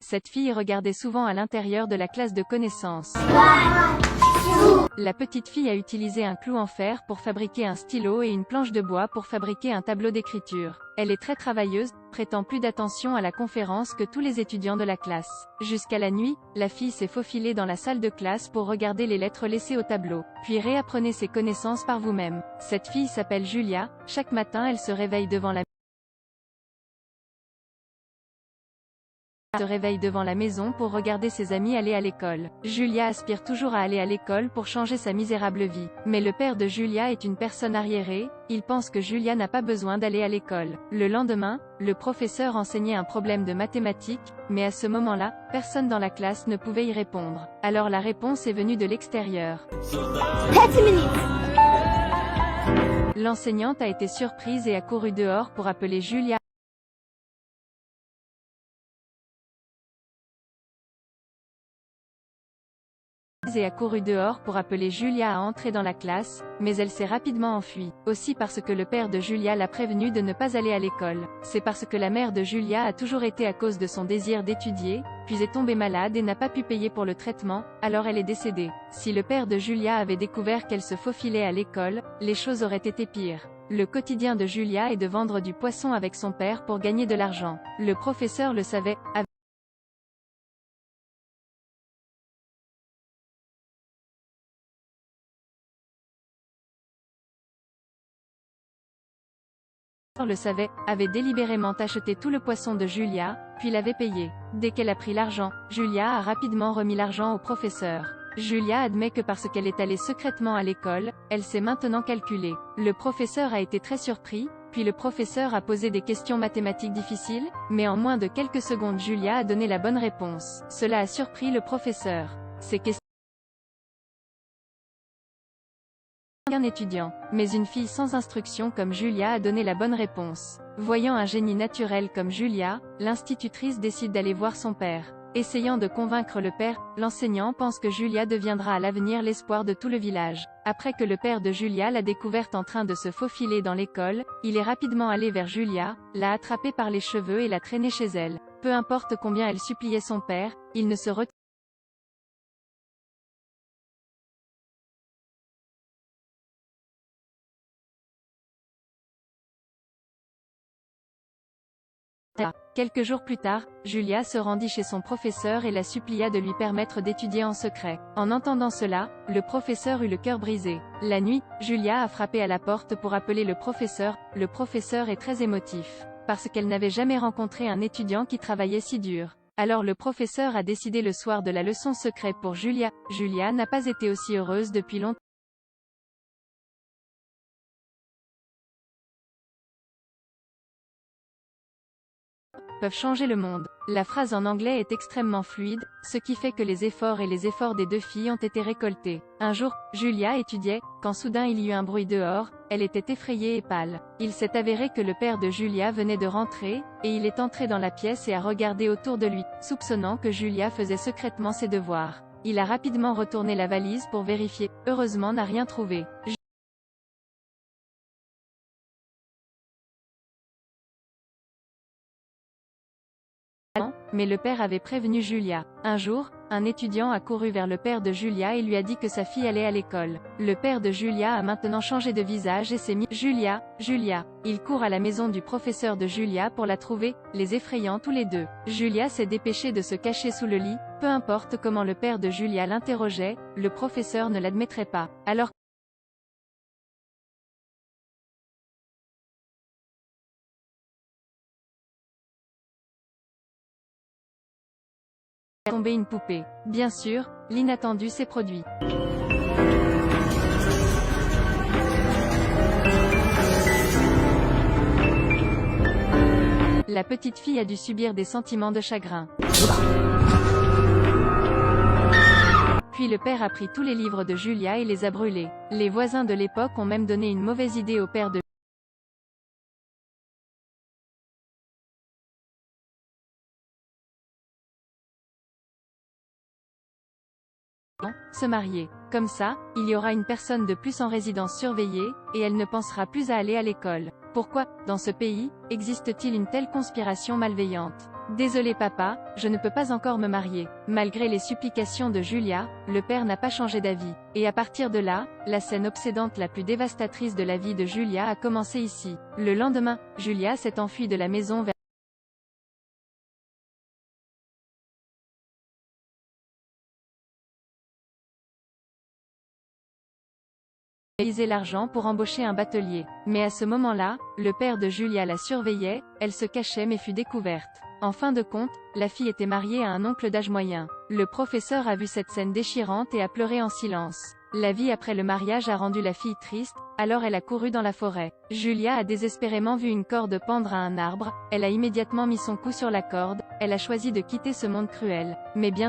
Cette fille regardait souvent à l'intérieur de la classe de connaissances. La petite fille a utilisé un clou en fer pour fabriquer un stylo et une planche de bois pour fabriquer un tableau d'écriture. Elle est très travailleuse, prêtant plus d'attention à la conférence que tous les étudiants de la classe. Jusqu'à la nuit, la fille s'est faufilée dans la salle de classe pour regarder les lettres laissées au tableau. Puis réapprenez ses connaissances par vous-même. Cette fille s'appelle Julia. Chaque matin elle se réveille devant la maison pour regarder ses amis aller à l'école. Julia aspire toujours à aller à l'école pour changer sa misérable vie. Mais le père de Julia est une personne arriérée, il pense que Julia n'a pas besoin d'aller à l'école. Le lendemain, le professeur enseignait un problème de mathématiques, mais à ce moment-là, personne dans la classe ne pouvait y répondre. Alors la réponse est venue de l'extérieur. L'enseignante a été surprise et a couru dehors pour appeler Julia. À entrer dans la classe, mais elle s'est rapidement enfuie. Aussi parce que le père de Julia l'a prévenue de ne pas aller à l'école. C'est parce que la mère de Julia a toujours été à cause de son désir d'étudier, puis est tombée malade et n'a pas pu payer pour le traitement, alors elle est décédée. Si le père de Julia avait découvert qu'elle se faufilait à l'école, les choses auraient été pires. Le quotidien de Julia est de vendre du poisson avec son père pour gagner de l'argent. Le professeur le savait, avait délibérément acheté tout le poisson de Julia, puis l'avait payé. Dès qu'elle a pris l'argent, Julia a rapidement remis l'argent au professeur. Julia admet que parce qu'elle est allée secrètement à l'école, elle sait maintenant calculer. Le professeur a été très surpris, puis le professeur a posé des questions mathématiques difficiles, mais en moins de quelques secondes Julia a donné la bonne réponse. Cela a surpris le professeur. Ces questions un étudiant, mais une fille sans instruction comme Julia a donné la bonne réponse. Voyant un génie naturel comme Julia, l'institutrice décide d'aller voir son père. Essayant de convaincre le père, l'enseignant pense que Julia deviendra à l'avenir l'espoir de tout le village. Après que le père de Julia l'a découverte en train de se faufiler dans l'école, il est rapidement allé vers Julia, l'a attrapée par les cheveux et l'a traînée chez elle. Peu importe combien elle suppliait son père, il ne se retenait pas. Quelques jours plus tard, Julia se rendit chez son professeur et la supplia de lui permettre d'étudier en secret. En entendant cela, le professeur eut le cœur brisé. La nuit, Julia a frappé à la porte pour appeler le professeur. Le professeur est très émotif, parce qu'elle n'avait jamais rencontré un étudiant qui travaillait si dur. Alors le professeur a décidé le soir de la leçon secrète pour Julia. Julia n'a pas été aussi heureuse depuis longtemps. Peuvent changer le monde. La phrase en anglais est extrêmement fluide, ce qui fait que les efforts des deux filles ont été récoltés. Un jour, Julia étudiait, quand soudain il y eut un bruit dehors, elle était effrayée et pâle. Il s'est avéré que le père de Julia venait de rentrer, et il est entré dans la pièce et a regardé autour de lui, soupçonnant que Julia faisait secrètement ses devoirs. Il a rapidement retourné la valise pour vérifier, heureusement n'a rien trouvé. Mais le père avait prévenu Julia. Un jour, un étudiant a couru vers le père de Julia et lui a dit que sa fille allait à l'école. Le père de Julia a maintenant changé de visage et s'est mis « Julia, Julia ». Il court à la maison du professeur de Julia pour la trouver, les effrayant tous les deux. Julia s'est dépêchée de se cacher sous le lit. Peu importe comment le père de Julia l'interrogeait, le professeur ne l'admettrait pas. Alors tombé une poupée. Bien sûr, l'inattendu s'est produit. La petite fille a dû subir des sentiments de chagrin. Puis le père a pris tous les livres de Julia et les a brûlés. Les voisins de l'époque ont même donné une mauvaise idée au père de se marier. Comme ça, il y aura une personne de plus en résidence surveillée, et elle ne pensera plus à aller à l'école. Pourquoi, dans ce pays, existe-t-il une telle conspiration malveillante? Désolé papa, je ne peux pas encore me marier. Malgré les supplications de Julia, le père n'a pas changé d'avis. Et à partir de là, la scène obsédante la plus dévastatrice de la vie de Julia a commencé ici. Le lendemain, Julia s'est enfuie de la maison vers utiliser l'argent pour embaucher un batelier. Mais à ce moment-là, le père de Julia la surveillait, elle se cachait mais fut découverte. En fin de compte, la fille était mariée à un oncle d'âge moyen. Le professeur a vu cette scène déchirante et a pleuré en silence. La vie après le mariage a rendu la fille triste, alors elle a couru dans la forêt. Julia a désespérément vu une corde pendre à un arbre, elle a immédiatement mis son cou sur la corde, elle a choisi de quitter ce monde cruel. Mais bien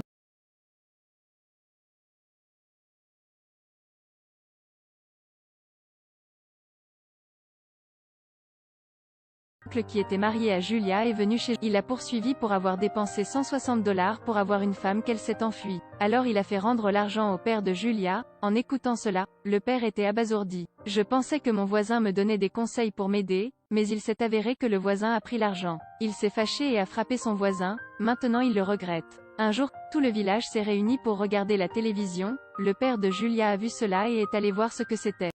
l'oncle qui était marié à Julia est venu chez il l'a poursuivi pour avoir dépensé $160 pour avoir une femme qu'elle s'est enfuie. Alors il a fait rendre l'argent au père de Julia. En écoutant cela, le père était abasourdi. Je pensais que mon voisin me donnait des conseils pour m'aider, mais il s'est avéré que le voisin a pris l'argent. Il s'est fâché et a frappé son voisin, maintenant il le regrette. Un jour, tout le village s'est réuni pour regarder la télévision, le père de Julia a vu cela et est allé voir ce que c'était.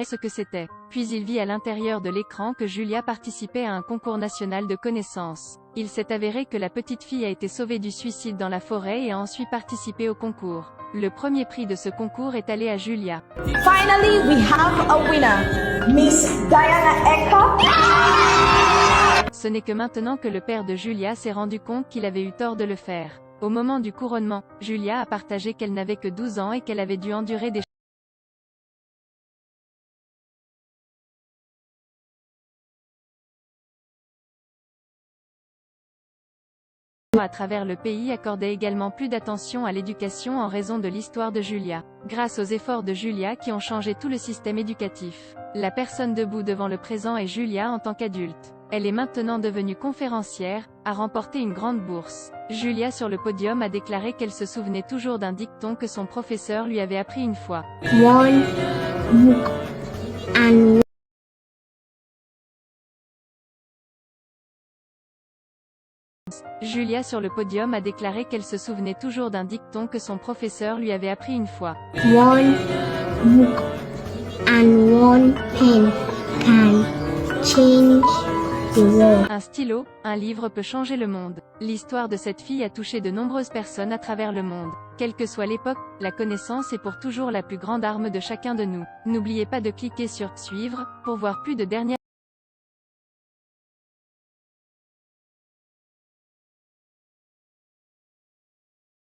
Ce que c'était. Puis il vit à l'intérieur de l'écran que Julia participait à un concours national de connaissances. Il s'est avéré que la petite fille a été sauvée du suicide dans la forêt et a ensuite participé au concours. Le premier prix de ce concours est allé à Julia. Finally, we have a winner, Miss Diana Eka. Ce n'est que maintenant que le père de Julia s'est rendu compte qu'il avait eu tort de le faire. Au moment du couronnement, Julia a partagé qu'elle n'avait que 12 ans et qu'elle avait dû endurer des à travers le pays accordaient également plus d'attention à l'éducation en raison de l'histoire de Julia. Grâce aux efforts de Julia qui ont changé tout le système éducatif. La personne debout devant le présent est Julia en tant qu'adulte. Elle est maintenant devenue conférencière, a remporté une grande bourse. Julia sur le podium a déclaré qu'elle se souvenait toujours d'un dicton que son professeur lui avait appris une fois. One book and Julia sur le podium a déclaré qu'elle se souvenait toujours d'un dicton que son professeur lui avait appris une fois. one book and one pen can change the world. Un stylo, un livre peut changer le monde. L'histoire de cette fille a touché de nombreuses personnes à travers le monde. Quelle que soit l'époque, la connaissance est pour toujours la plus grande arme de chacun de nous. N'oubliez pas de cliquer sur « Suivre » pour voir plus de dernières